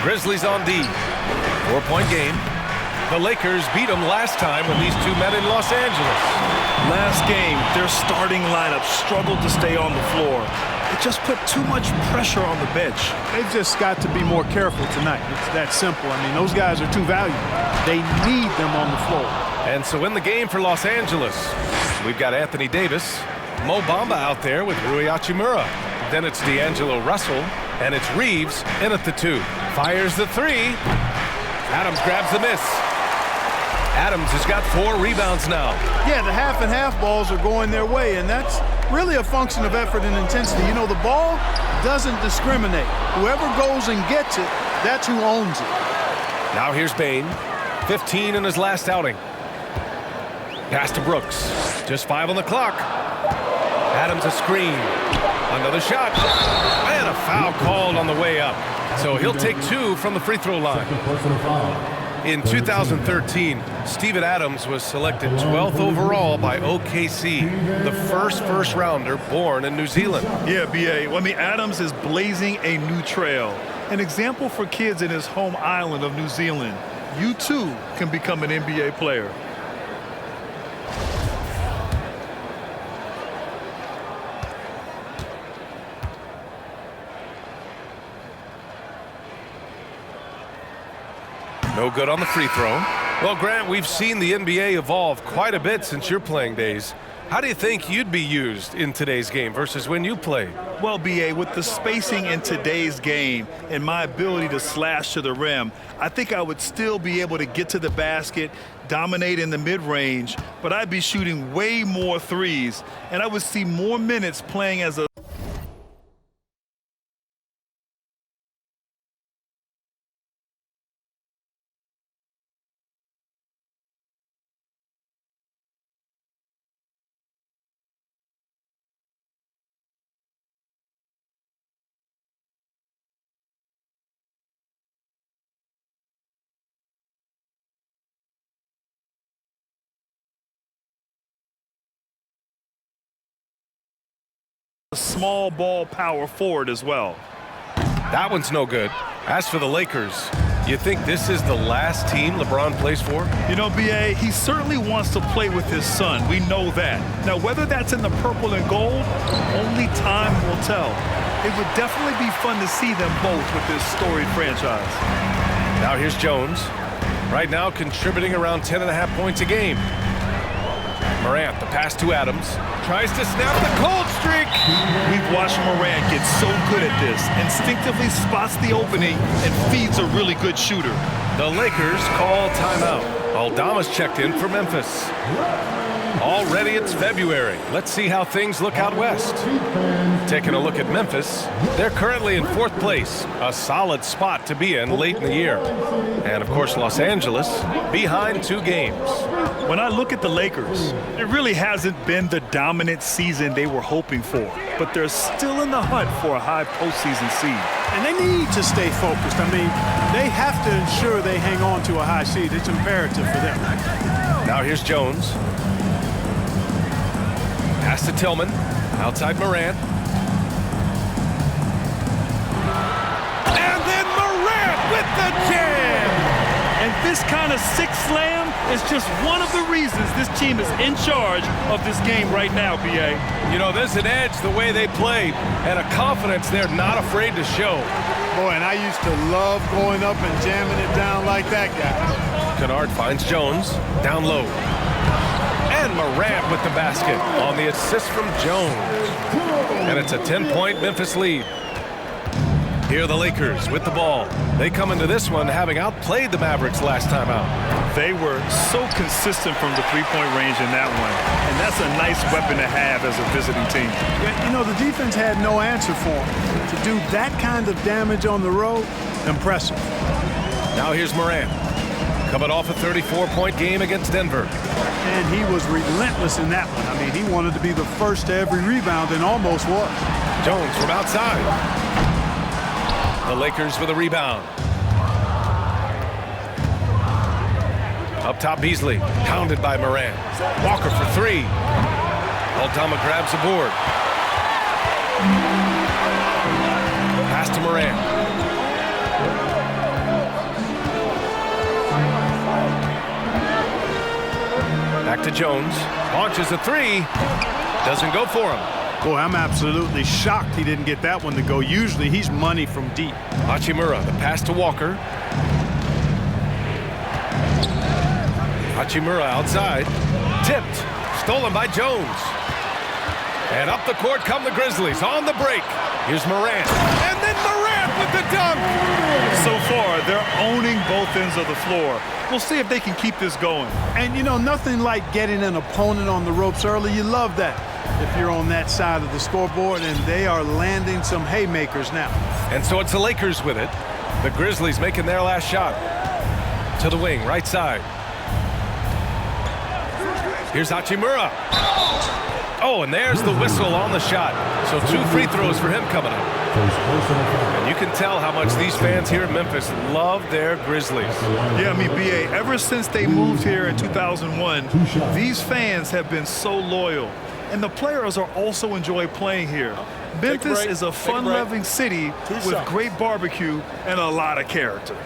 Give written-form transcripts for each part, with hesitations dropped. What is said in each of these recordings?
Grizzlies on D. 4-point game. The Lakers beat them last time when these two met in Los Angeles. Last game, their starting lineup struggled to stay on the floor. It just put too much pressure on the bench. They've just got to be more careful tonight. It's that simple. I mean, those guys are too valuable. They need them on the floor. And so in the game for Los Angeles, we've got Anthony Davis, Mo Bamba out there with Rui Hachimura. Then it's D'Angelo Russell, and it's Reeves in at the 2. Fires the 3. Adams grabs the miss. Adams has got 4 rebounds now. Yeah, the half and half balls are going their way, and that's really a function of effort and intensity. You know, the ball doesn't discriminate. Whoever goes and gets it, that's who owns it. Now here's Bane, 15 in his last outing. Pass to Brooks, just 5 on the clock. Adams a screen, another shot, and a foul called on the way up. So he'll take 2 from the free throw line. In 2013, Steven Adams was selected 12th overall by OKC, the first rounder born in New Zealand. Yeah, B.A. I mean, Adams is blazing a new trail. An example for kids in his home island of New Zealand. You, too, can become an NBA player. No good on the free throw. Well, Grant, we've seen the NBA evolve quite a bit since your playing days. How do you think you'd be used in today's game versus when you played? Well, B.A., with the spacing in today's game and my ability to slash to the rim, I think I would still be able to get to the basket, dominate in the mid-range, but I'd be shooting way more threes, and I would see more minutes playing as a small ball power forward as well. That one's no good. As for the Lakers, you think this is the last team LeBron plays for? You know, B.A., he certainly wants to play with his son. We know that. Now, whether that's in the purple and gold, only time will tell. It would definitely be fun to see them both with this storied franchise. Now here's Jones. Right now contributing around 10.5 points a game. Morant, the pass to Adams. Tries to snap the cold streak. We've watched Morant get so good at this. Instinctively spots the opening and feeds a really good shooter. The Lakers call timeout. Aldama's checked in for Memphis. Already it's February. Let's see how things look out west. Taking a look at Memphis, they're currently in 4th place, a solid spot to be in late in the year. And of course, Los Angeles behind 2 games. When I look at the Lakers, it really hasn't been the dominant season they were hoping for, but they're still in the hunt for a high postseason seed. And they need to stay focused. I mean, they have to ensure they hang on to a high seed. It's imperative for them. Now here's Jones. Pass to Tillman. Outside Morant. And then Morant with the jam! And this kind of sick slam is just one of the reasons this team is in charge of this game right now, B.A. You know, there's an edge the way they play and a confidence they're not afraid to show. Boy, and I used to love going up and jamming it down like that guy. Kennard finds Jones down low. And Morant with the basket on the assist from Jones. And it's a 10-point Memphis lead. Here are the Lakers with the ball. They come into this one having outplayed the Mavericks last time out. They were so consistent from the three-point range in that one. And that's a nice weapon to have as a visiting team. Yeah, you know, the defense had no answer for them. To do that kind of damage on the road, impressive. Now here's Morant. Coming off a 34-point game against Denver. And he was relentless in that one. I mean, he wanted to be the first to every rebound and almost was. Jones from outside. The Lakers with a rebound. Up top, Beasley. Pounded by Morant. Walker for 3. Aldama grabs the board. Pass to Morant. to Jones. Launches a three. Doesn't go for him. Boy, I'm absolutely shocked he didn't get that one to go. Usually he's money from deep. Hachimura, the pass to Walker. Hachimura outside. Tipped. Stolen by Jones. And up the court come the Grizzlies on the break. Here's Morant. And then Morant with the dunk. So far, they're owning both ends of the floor. We'll see if they can keep this going. And, you know, nothing like getting an opponent on the ropes early. You love that if you're on that side of the scoreboard, and they are landing some haymakers now. And so it's the Lakers with it. The Grizzlies making their last shot. To the wing, right side. Here's Hachimura. Oh, and there's the whistle on the shot. So 2 free throws for him coming up. And you can tell how much these fans here in Memphis love their Grizzlies. Yeah, I mean, B.A., ever since they moved here in 2001, these fans have been so loyal. And the players are also enjoy playing here. Memphis is a fun-loving city with great barbecue and a lot of character.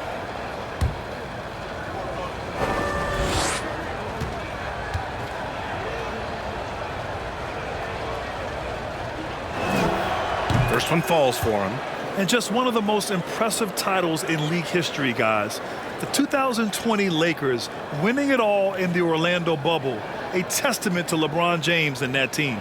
First one falls for him. And just one of the most impressive titles in league history, guys. The 2020 Lakers winning it all in the Orlando bubble. A testament to LeBron James and that team.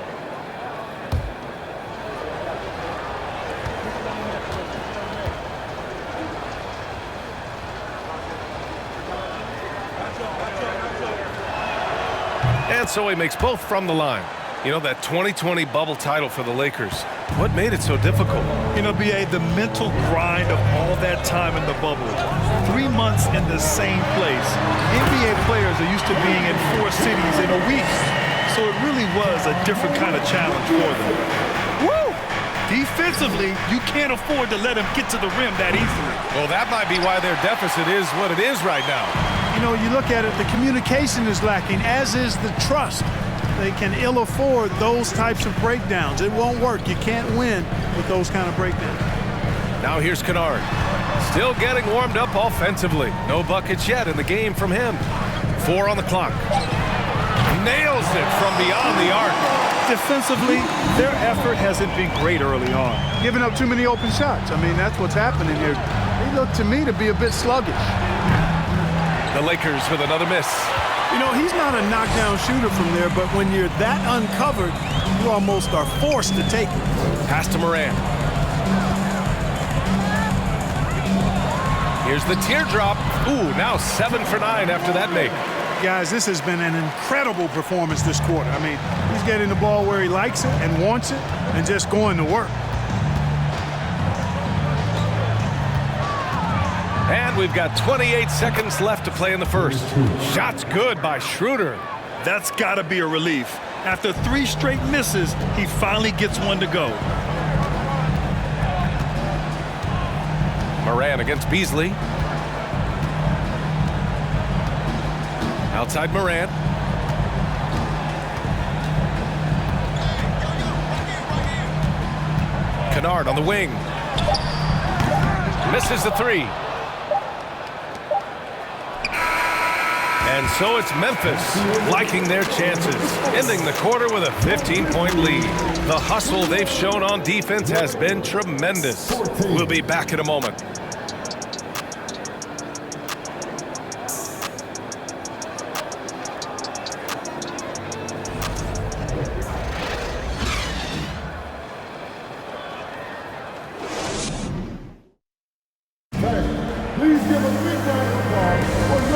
And so he makes both from the line. You know, that 2020 bubble title for the Lakers. What made it so difficult? You know, B.A., the mental grind of all that time in the bubble. 3 months in the same place. NBA players are used to being in 4 cities in a week. So it really was a different kind of challenge for them. Woo! Defensively, you can't afford to let them get to the rim that easily. Well, that might be why their deficit is what it is right now. You know, you look at it, the communication is lacking, as is the trust. They can ill afford those types of breakdowns. It won't work. You can't win with those kind of breakdowns. Now here's Kennard. Still getting warmed up offensively. No buckets yet in the game from him. 4 on the clock. Nails it from beyond the arc. Defensively, their effort hasn't been great early on. Giving up too many open shots. I mean, that's what's happening here. They look to me to be a bit sluggish. The Lakers with another miss. You know, he's not a knockdown shooter from there, but when you're that uncovered, you almost are forced to take it. Pass to Morant. Here's the teardrop. Ooh, now 7 for 9 after that make. Guys, this has been an incredible performance this quarter. I mean, he's getting the ball where he likes it and wants it and just going to work. And we've got 28 seconds left to play in the first. Shot's good by Schroeder. That's got to be a relief. After 3 straight misses, he finally gets one to go. Morant against Beasley. Outside Morant. Kennard on the wing. Misses the 3. And so it's Memphis liking their chances, ending the quarter with a 15-point lead. The hustle they've shown on defense has been tremendous. We'll be back in a moment.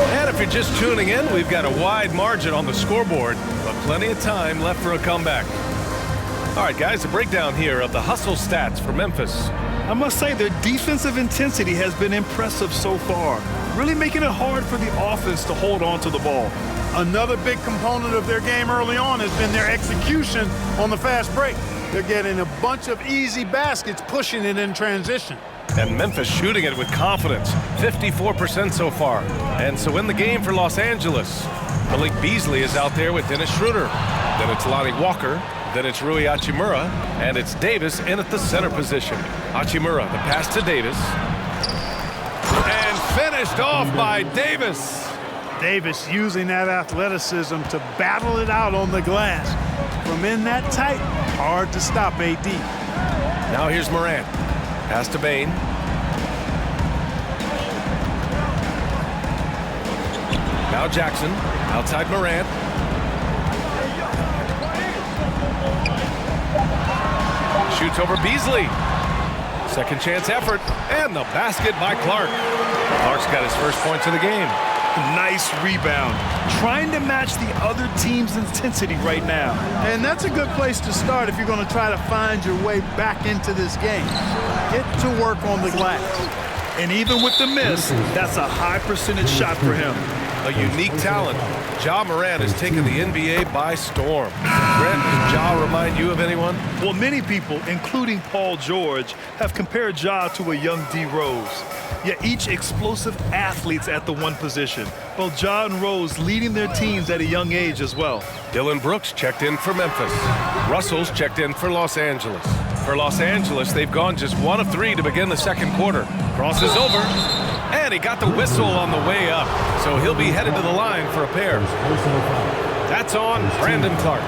And if you're just tuning in, we've got a wide margin on the scoreboard, but plenty of time left for a comeback. All right, guys, a breakdown here of the hustle stats for Memphis. I must say their defensive intensity has been impressive so far, really making it hard for the offense to hold on to the ball. Another big component of their game early on has been their execution on the fast break. They're getting a bunch of easy baskets, pushing it in transition. And Memphis shooting it with confidence, 54% so far. And so in the game for Los Angeles, Malik Beasley is out there with Dennis Schroeder. Then it's Lonnie Walker. Then it's Rui Hachimura. And it's Davis in at the center position. Hachimura, the pass to Davis. And finished off by Davis. Davis using that athleticism to battle it out on the glass. From in that tight, hard to stop AD. Now here's Morant. Pass to Bain. Now Jackson. Outside Morant. Shoots over Beasley. Second chance effort. And the basket by Clark. Clark's got his first points of the game. Nice rebound. Trying to match the other team's intensity right now. And that's a good place to start if you're going to try to find your way back into this game. Get to work on the glass. And even with the miss, that's a high percentage shot for him. A unique talent. Ja Morant has taken the NBA by storm. Grant, does Ja remind you of anyone? Well, many people, including Paul George, have compared Ja to a young D. Rose. Yet each explosive athletes at the one position. Both Ja and Rose leading their teams at a young age as well. Dillon Brooks checked in for Memphis. Russell's checked in for Los Angeles. For Los Angeles, they've gone just 1 of 3 to begin the second quarter. Crosses over, and he got the whistle on the way up. So he'll be headed to the line for a pair. That's on Brandon Clark.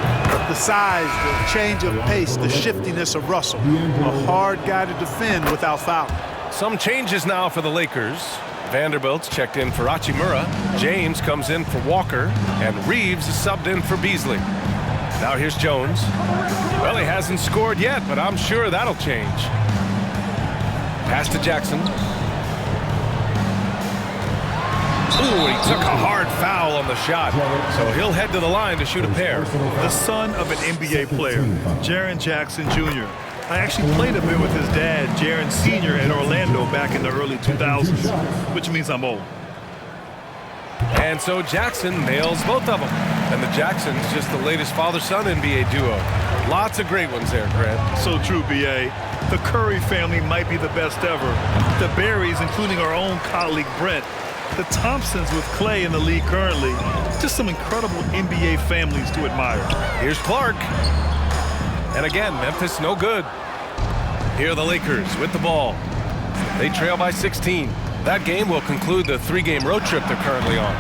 The size, the change of pace, the shiftiness of Russell. A hard guy to defend without fouling. Some changes now for the Lakers. Vanderbilt's checked in for Hachimura. James comes in for Walker. And Reeves is subbed in for Beasley. Now here's Jones. Well, he hasn't scored yet, but I'm sure that'll change. Pass to Jackson. Ooh, he took a hard foul on the shot. So he'll head to the line to shoot a pair. The son of an NBA player, Jaren Jackson Jr. I actually played a bit with his dad, Jaren Sr. in Orlando back in the early 2000s, which means I'm old. And so Jackson nails both of them. And the Jacksons just the latest father-son NBA duo. Lots of great ones there, Grant. So true, B.A. The Curry family might be the best ever. The Berries, including our own colleague Brent. The Thompsons with Clay in the league currently. Just some incredible NBA families to admire. Here's Clark. And again, Memphis no good. Here are the Lakers with the ball. They trail by 16. That game will conclude the 3-game road trip they're currently on.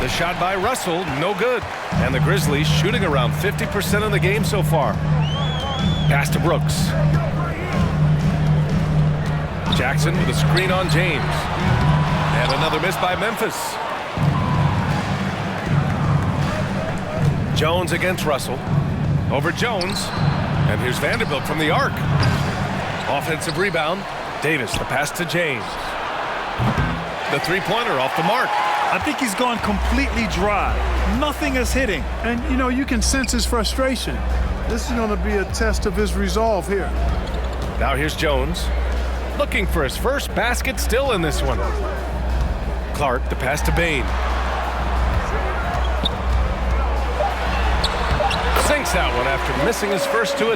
The shot by Russell, no good. And the Grizzlies shooting around 50% of the game so far. Pass to Brooks. Jackson with a screen on James. And another miss by Memphis. Jones against Russell. Over Jones. And here's Vanderbilt from the arc. Offensive rebound. Davis, the pass to James. The three-pointer off the mark. I think he's gone completely dry. Nothing is hitting. And, you know, you can sense his frustration. This is going to be a test of his resolve here. Now here's Jones. Looking for his first basket still in this one. Clark, the pass to Bain. Sinks that one after missing his first two.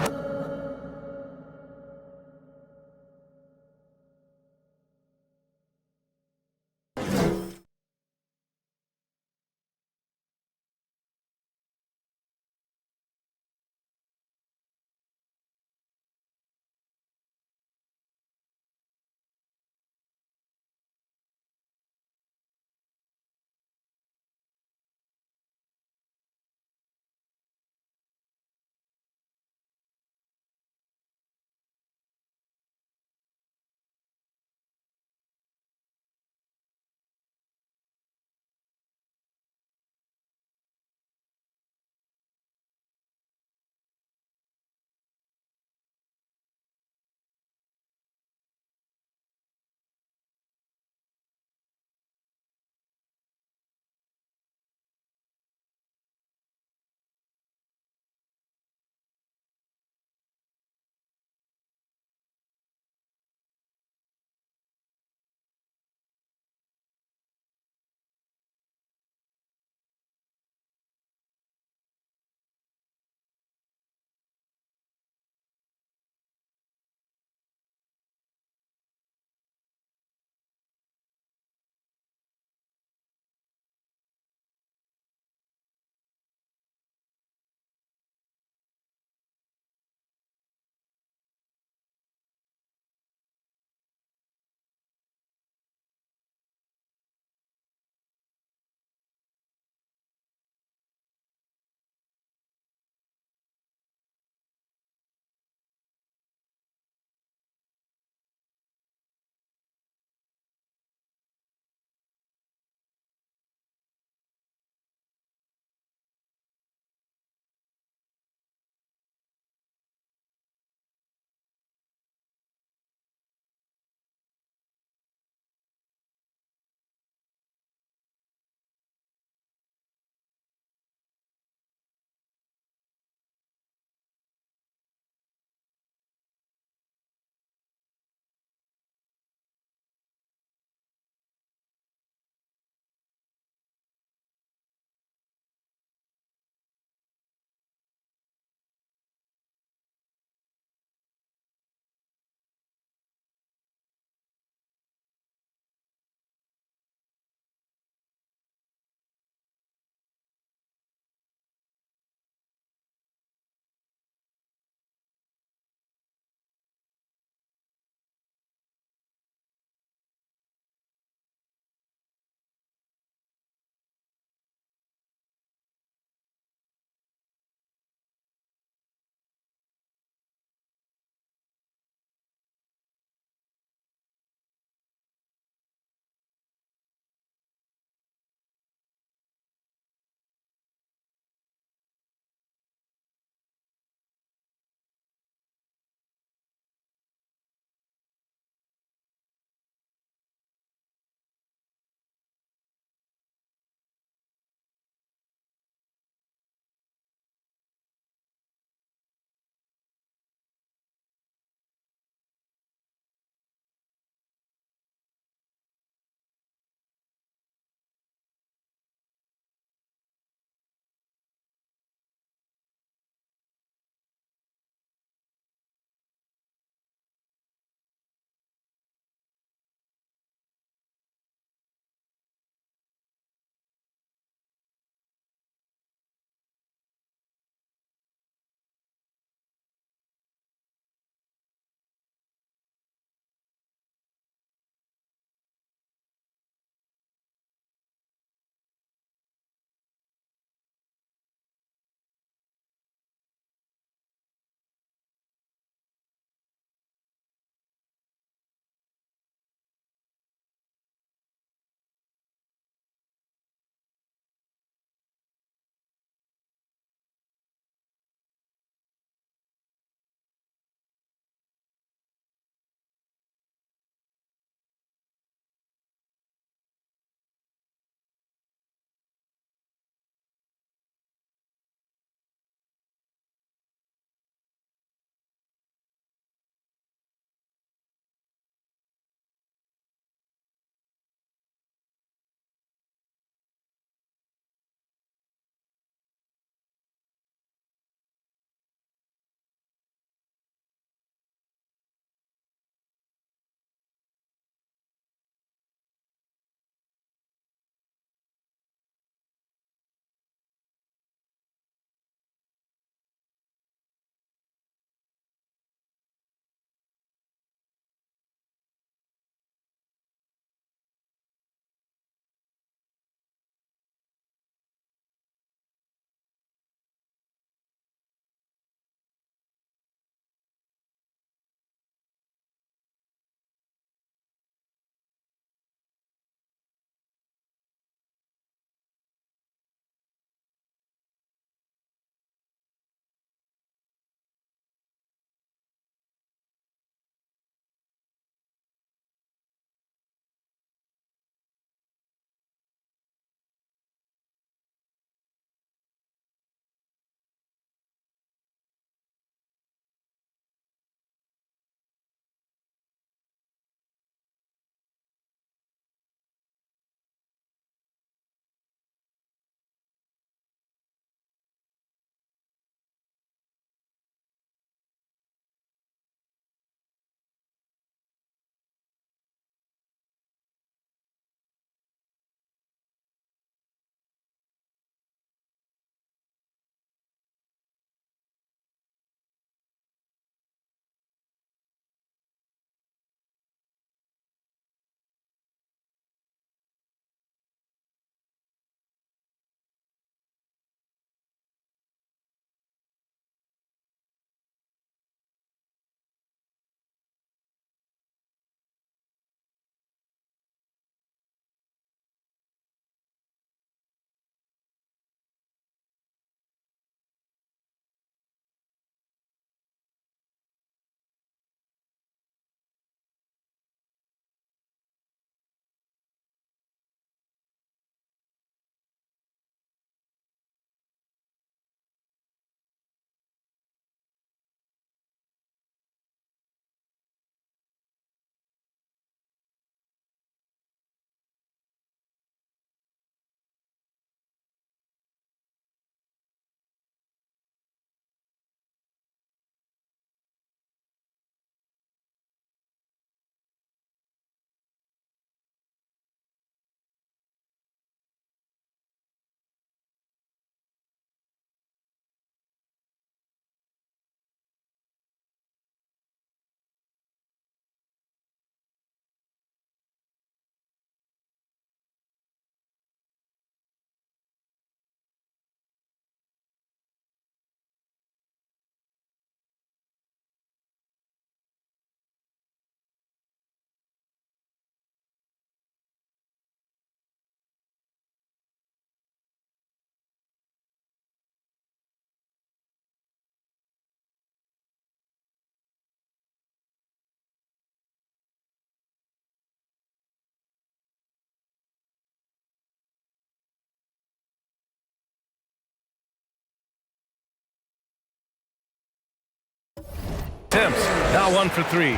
attempts. Now 1 for 3.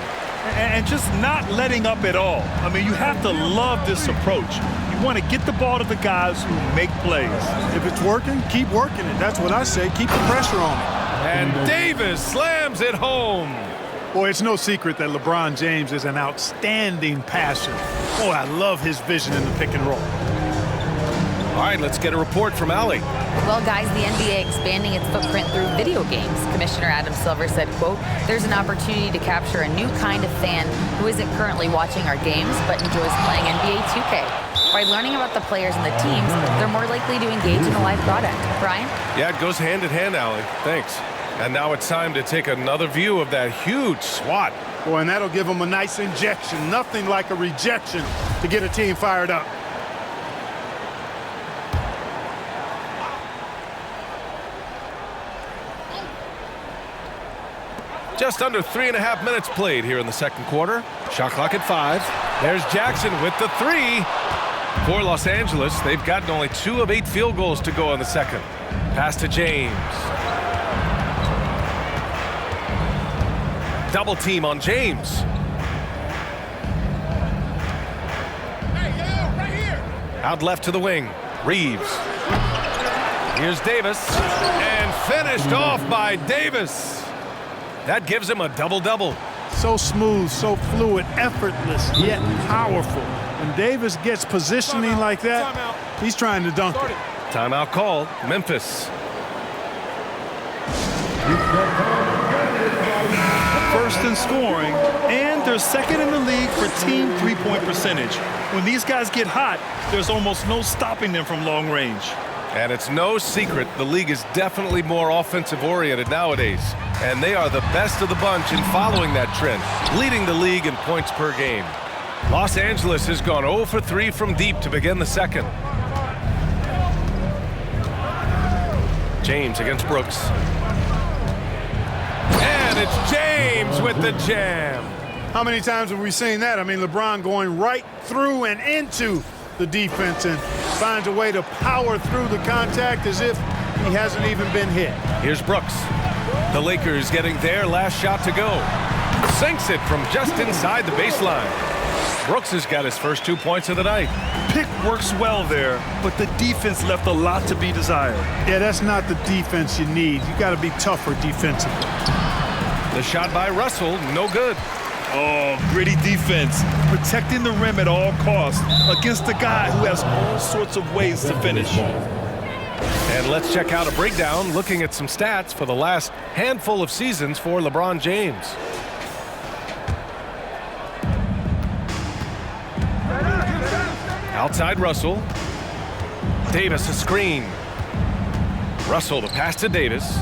And just not letting up at all. I mean, you have to love this approach. You want to get the ball to the guys who make plays. If it's working, keep working it. That's what I say. Keep the pressure on it. And Davis slams it home. Boy, it's no secret that LeBron James is an outstanding passer. Boy, I love his vision in the pick and roll. All right, let's get a report from Allie. Well, guys, the NBA expanding its footprint through video games. Commissioner Adam Silver said, quote, "There's an opportunity to capture a new kind of fan who isn't currently watching our games but enjoys playing NBA 2K. By learning about the players and the teams, they're more likely to engage in the live product." Brian? Yeah, it goes hand in hand, Allie. Thanks. And now it's time to take another view of that huge swat. Boy, and that'll give them a nice injection. Nothing like a rejection to get a team fired up. Just under 3.5 minutes played here in the second quarter. Shot clock at 5. There's Jackson with the 3. For Los Angeles, they've gotten only 2 of 8 field goals to go in the second. Pass to James. Double team on James. Out left to the wing. Reeves. Here's Davis. And finished off by Davis. That gives him a double-double. So smooth, so fluid, effortless, yet powerful. When Davis gets positioning like that, he's trying to dunk it. Timeout called. Memphis. First in scoring, and they're second in the league for team three-point percentage. When these guys get hot, there's almost no stopping them from long range. And it's no secret the league is definitely more offensive-oriented nowadays. And they are the best of the bunch in following that trend, leading the league in points per game. Los Angeles has gone 0 for 3 from deep to begin the second. James against Brooks. And it's James with the jam. How many times have we seen that? I mean, LeBron going right through and into the defense and finds a way to power through the contact as if he hasn't even been hit. Here's Brooks. The Lakers getting their last shot to go. Sinks it from just inside the baseline. Brooks has got his first 2 points of the night. Pick works well there, but the defense left a lot to be desired. Yeah, that's not the defense you need. You got to be tougher defensively. The shot by Russell, no good. Oh, gritty defense, protecting the rim at all costs against a guy who has all sorts of ways to finish. And let's check out a breakdown looking at some stats for the last handful of seasons for LeBron James. Outside Russell. Davis a screen. Russell the pass to Davis.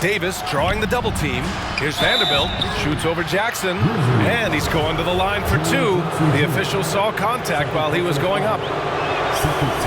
Davis drawing the double team. Here's Vanderbilt. Shoots over Jackson. And he's going to the line for 2. The official saw contact while he was going up.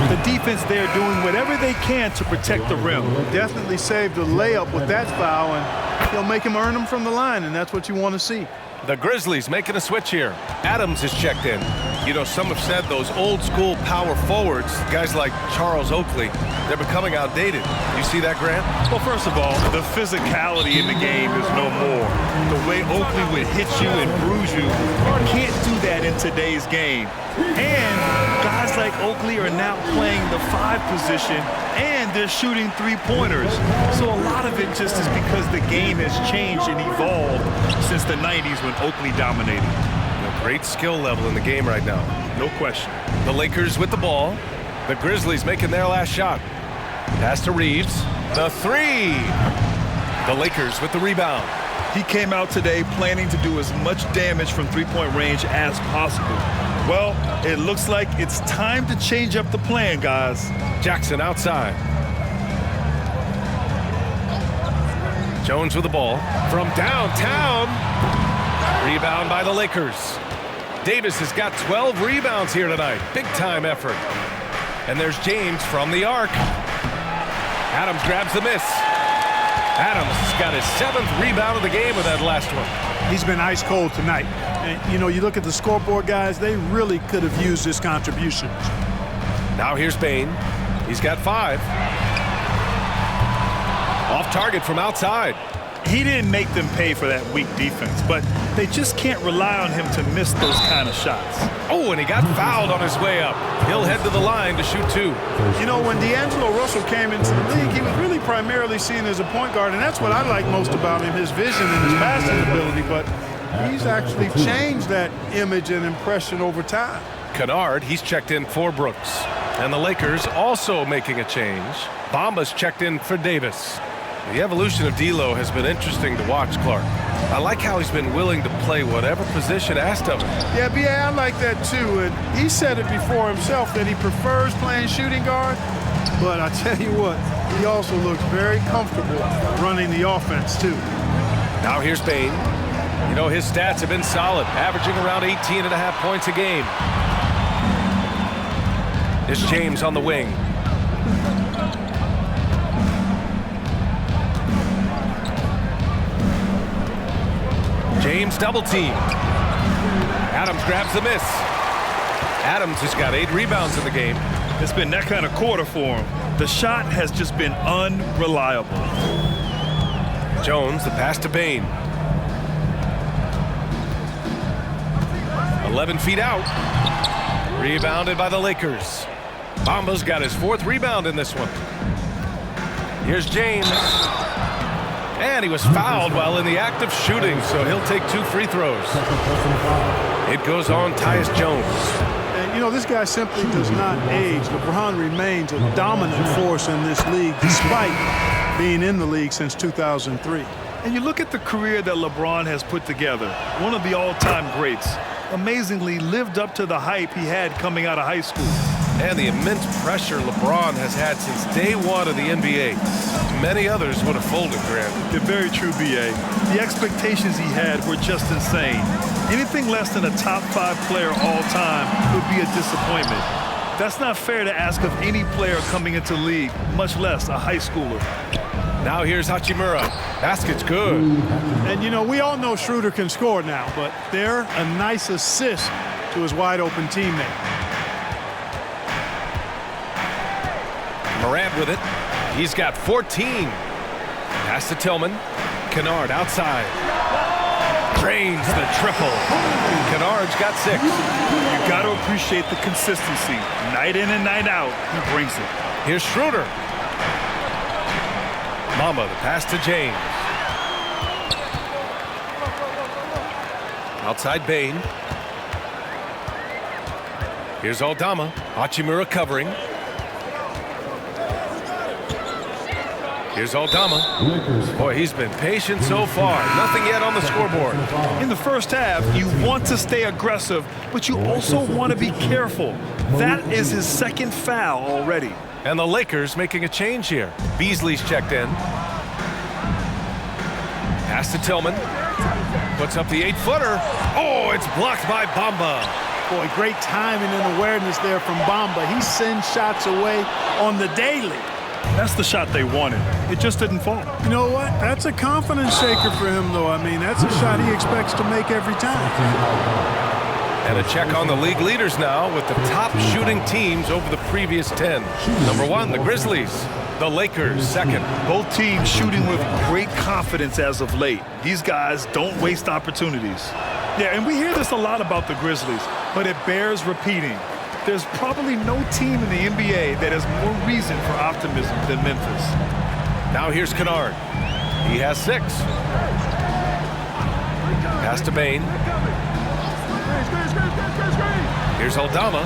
The defense there doing whatever they can to protect the rim. Definitely saved a layup with that foul, and he'll make him earn them from the line, and that's what you want to see. The Grizzlies making a switch here. Adams is checked in. You know, some have said those old school power forwards, guys like Charles Oakley, they're becoming outdated. You see that, Grant? Well, first of all, the physicality in the game is no more. The way Oakley would hit you and bruise you, you can't do that in today's game. And guys like Oakley are now playing the 5 position, and they're shooting 3-pointers. So a lot of it just is because the game has changed and evolved since the 90s when Oakley dominated. A great skill level in the game right now. No question. The Lakers with the ball. The Grizzlies making their last shot. Pass to Reeves. The 3. The Lakers with the rebound. He came out today planning to do as much damage from 3-point range as possible. Well, it looks like it's time to change up the plan, guys. Jackson outside. Jones with the ball from downtown. Rebound by the Lakers. Davis has got 12 rebounds here tonight. Big time effort. And there's James from the arc. Adams grabs the miss. Adams has got his 7th rebound of the game with that last one. He's been ice cold tonight. And, you know, you look at the scoreboard, guys, they really could have used his contributions. Now here's Bain. He's got 5. Off target from outside. He didn't make them pay for that weak defense, but they just can't rely on him to miss those kind of shots. Oh, and he got fouled on his way up. He'll head to the line to shoot 2. You know, when D'Angelo Russell came into the league, he was really primarily seen as a point guard, and that's what I like most about him, his vision and his passing ability, but he's actually changed that image and impression over time. Kennard, he's checked in for Brooks. And the Lakers also making a change. Bamba's checked in for Davis. The evolution of D'Lo has been interesting to watch, Clark. I like how he's been willing to play whatever position asked of him. Yeah, B.A., I like that too. And he said it before himself that he prefers playing shooting guard. But I tell you what, he also looks very comfortable running the offense too. Now here's Bane. You know, his stats have been solid, averaging around 18.5 points a game. It's James on the wing. James double teamed. Adams grabs the miss. Adams has got 8 rebounds in the game. It's been that kind of quarter for him. The shot has just been unreliable. Jones, the pass to Bane. 11 feet out. Rebounded by the Lakers. Bamba's got his 4th rebound in this one. Here's James. And he was fouled while in the act of shooting, so he'll take 2 free throws. It goes on Tyus Jones. And, you know, this guy simply does not age. LeBron remains a dominant force in this league, despite being in the league since 2003. And you look at the career that LeBron has put together, one of the all-time greats. Amazingly lived up to the hype he had coming out of high school. And the immense pressure LeBron has had since day 1 of the NBA. Many others would have folded, Grant. They're very true, B.A. The expectations he had were just insane. Anything less than a top 5 player all time would be a disappointment. That's not fair to ask of any player coming into the league, much less a high schooler. Now here's Hachimura. Basket's good. And, you know, we all know Schroeder can score now, but they're a nice assist to his wide-open teammate. Morant with it. He's got 14. Pass to Tillman. Kennard outside. Drains the triple. Kennard's got 6. You got to appreciate the consistency. Night in and night out, he brings it. Here's Schroeder. Mama, the pass to James. Outside Bane. Here's Aldama. Hachimura covering. Here's Aldama. Boy, he's been patient so far. Nothing yet on the scoreboard. In the first half, you want to stay aggressive, but you also want to be careful. That is his 2nd foul already. And the Lakers making a change here. Beasley's checked in. Pass to Tillman. Puts up the 8-footer. Oh, it's blocked by Bamba. Boy, great timing and awareness there from Bamba. He sends shots away on the daily. That's the shot they wanted. It just didn't fall. You know what? That's a confidence shaker for him, though. I mean, that's a shot he expects to make every time. And a check on the league leaders now with the top shooting teams over the previous 10. Number 1, the Grizzlies. The Lakers, 2nd. Both teams shooting with great confidence as of late. These guys don't waste opportunities. Yeah, and we hear this a lot about the Grizzlies, but it bears repeating. There's probably no team in the NBA that has more reason for optimism than Memphis. Now here's Kennard. He has 6. Pass to Bane. Here's Aldama.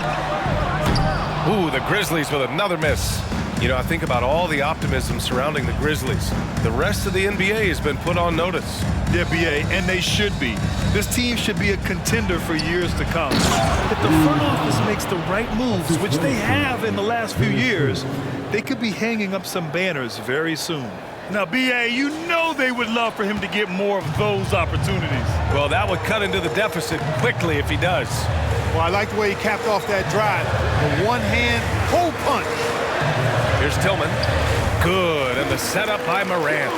Ooh, the Grizzlies with another miss. You know, I think about all the optimism surrounding the Grizzlies. The rest of the NBA has been put on notice. Yeah, B.A., and they should be. This team should be a contender for years to come. If the front office makes the right moves, which they have in the last few years, they could be hanging up some banners very soon. Now, B.A., you know they would love for him to get more of those opportunities. Well, that would cut into the deficit quickly if he does. Well, I like the way he capped off that drive. A one-hand pull punch. Here's Tillman. Good, and the setup by Morant.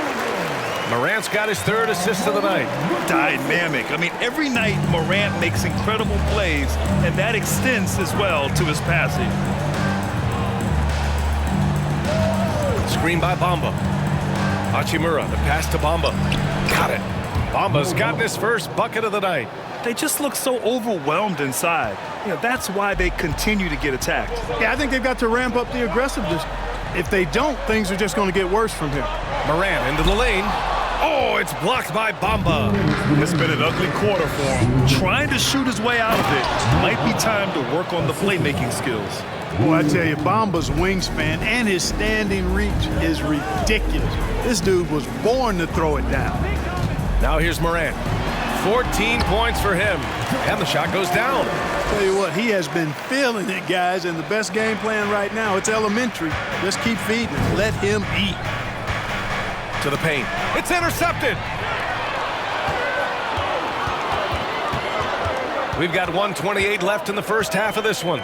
Morant's got his 3rd assist of the night. Dynamic. I mean, every night Morant makes incredible plays, and that extends as well to his passing. Screen by Bamba. Hachimura, the pass to Bamba. Got it. Bamba's gotten his first bucket of the night. They just look so overwhelmed inside. That's why they continue to get attacked. Yeah, I think they've got to ramp up the aggressiveness. If they don't, things are just going to get worse from here. Moran into the lane. Oh, it's blocked by Bamba. It's been an ugly quarter for him. Trying to shoot his way out of it. Might be time to work on the playmaking skills. Boy, I tell you, Bamba's wingspan and his standing reach is ridiculous. This dude was born to throw it down. Now here's Moran. 14 points for him. And the shot goes down. Tell you what, he has been feeling it, guys, and the best game plan right now, it's elementary. Just keep feeding him. Let him eat. To the paint. It's intercepted. We've got 1:28 left in the first half of this one.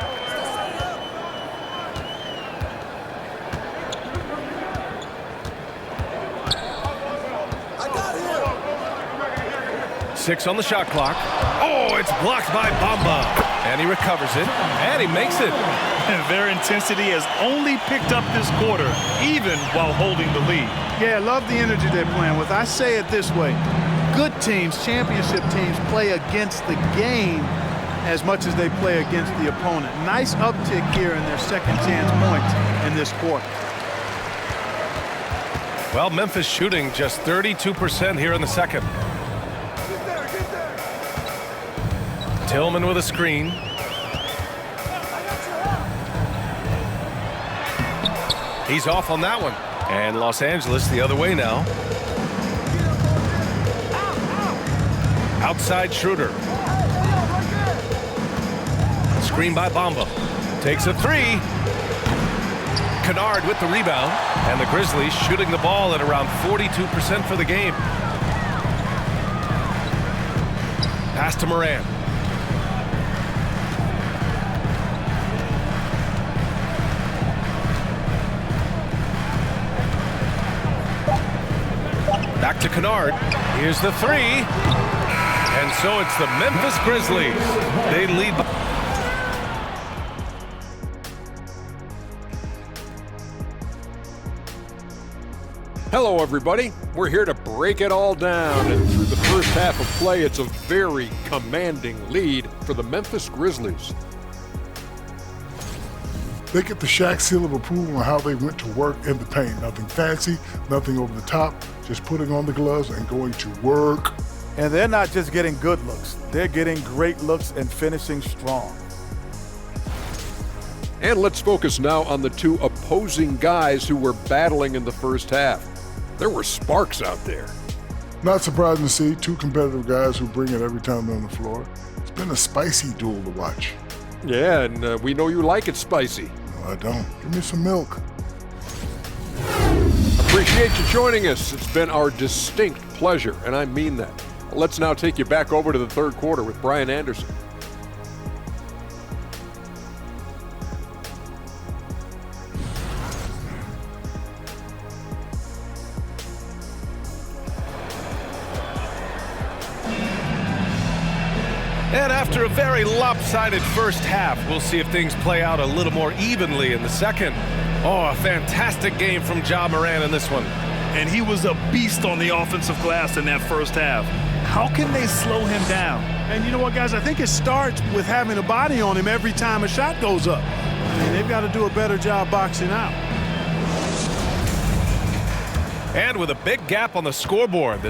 Six on the shot clock. Oh, it's blocked by Bamba. And he recovers it, and he makes it. And their intensity has only picked up this quarter, even while holding the lead. Yeah, I love the energy they're playing with. I say it this way. Good teams, championship teams, play against the game as much as they play against the opponent. Nice uptick here in their second chance points in this quarter. Well, Memphis shooting just 32% here in the second. Tillman with a screen. He's off on that one. And Los Angeles the other way now. Outside Schroeder. Screen by Bamba. Takes a three. Kennard with the rebound. And the Grizzlies shooting the ball at around 42% for the game. Pass to Moran. Back to Kennard. Here's the three. And so it's the Memphis Grizzlies. They lead. Hello, everybody. We're here to break it all down. And through the first half of play, it's a very commanding lead for the Memphis Grizzlies. They get the Shaq seal of approval on how they went to work in the paint. Nothing fancy, nothing over the top, just putting on the gloves and going to work. And they're not just getting good looks. They're getting great looks and finishing strong. And let's focus now on the two opposing guys who were battling in the first half. There were sparks out there. Not surprising to see two competitive guys who bring it every time they're on the floor. It's been a spicy duel to watch. Yeah, and we know you like it spicy. No, I don't. Give me some milk. Appreciate you joining us. It's been our distinct pleasure, and I mean that. Let's now take you back over to the third quarter with Brian Anderson. And after a very lopsided first half, we'll see if things play out a little more evenly in the second. Oh, a fantastic game from Ja Morant in this one. And he was a beast on the offensive glass in that first half. How can they slow him down? And you know what, guys? I think it starts with having a body on him every time a shot goes up. I mean, they've got to do a better job boxing out. And with a big gap on the scoreboard.